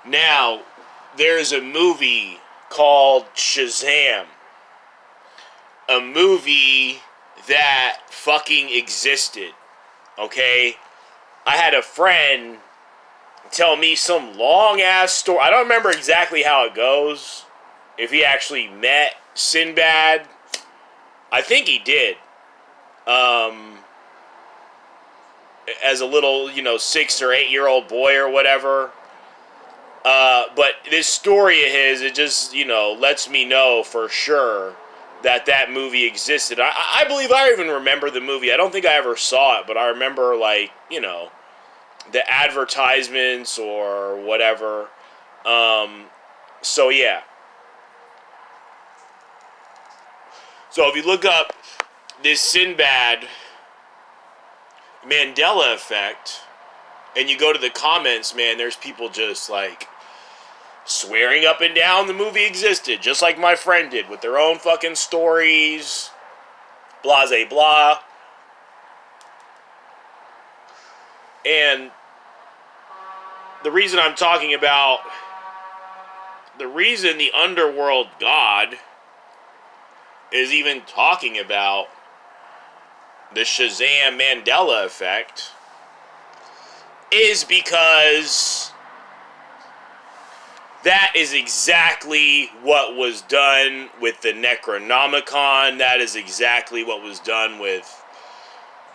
Now, there's a movie called Shazam. A movie that fucking existed. Okay? I had a friend tell me some long ass story. I don't remember exactly how it goes. If he actually met Sinbad. I think he did. As a little, 6 or 8 year old boy or whatever. But this story of his, it just, lets me know for sure that movie existed. I believe I even remember the movie. I don't think I ever saw it, but I remember, the advertisements or whatever. So, yeah. So, if you look up this Sinbad Mandela effect, and you go to the comments, man, there's people just, swearing up and down the movie existed, just like my friend did, with their own fucking stories, blase blah. And the reason I'm talking about, the reason the underworld god is even talking about the Shazam Mandela effect is because that is exactly what was done with the Necronomicon. That is exactly what was done with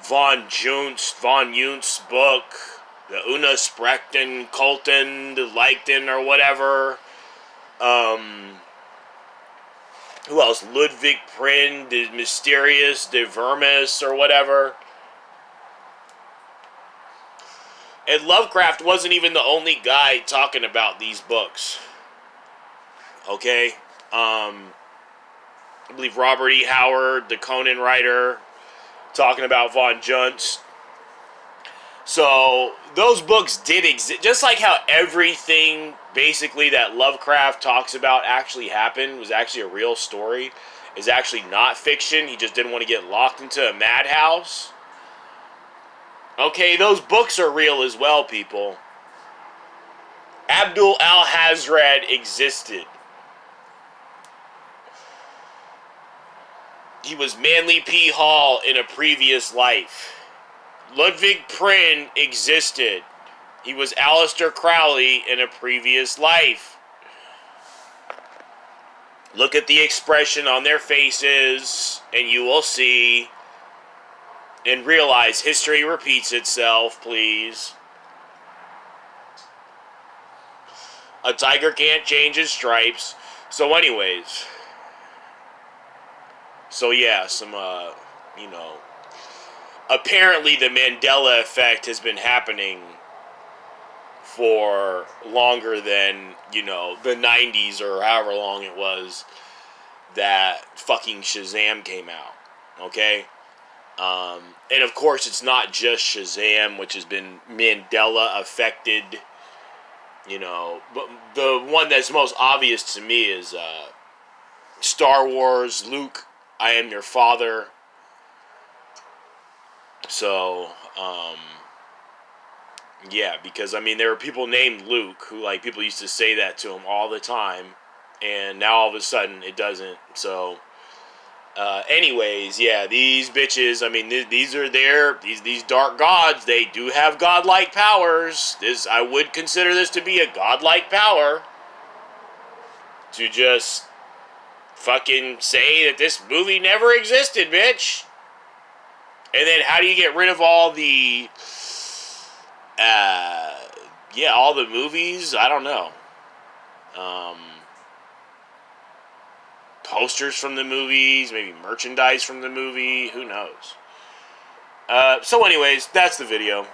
von Juntz's book, the Unasprechen Kulten, the Leichten, or whatever. Who else? Ludwig Prynne, the Mysterious, de Vermis, or whatever. And Lovecraft wasn't even the only guy talking about these books. Okay? I believe Robert E. Howard, the Conan writer, talking about von Juntz. So, those books did exist. Just like how everything, basically, that Lovecraft talks about actually happened, was actually a real story, is actually not fiction. He just didn't want to get locked into a madhouse. Okay, those books are real as well, people. Abdul al-Hazred existed. He was Manly P. Hall in a previous life. Ludwig Prynne existed. He was Aleister Crowley in a previous life. Look at the expression on their faces, and you will see, and realize history repeats itself, please. A tiger can't change his stripes. So anyways. So yeah, apparently the Mandela effect has been happening for longer than, the 90s or however long it was that fucking Shazam came out. Okay? And of course it's not just Shazam, which has been Mandela affected. But the one that's most obvious to me is Star Wars, Luke, I am your father. So, yeah, because, there were people named Luke who, people used to say that to him all the time, and now all of a sudden it doesn't. So, anyways, yeah, these bitches, these are these dark gods, they do have godlike powers. I would consider this to be a godlike power. To just fucking say that this movie never existed, bitch. And then how do you get rid of all the, all the movies? I don't know. Posters from the movies, maybe merchandise from the movie, who knows? So anyways, that's the video.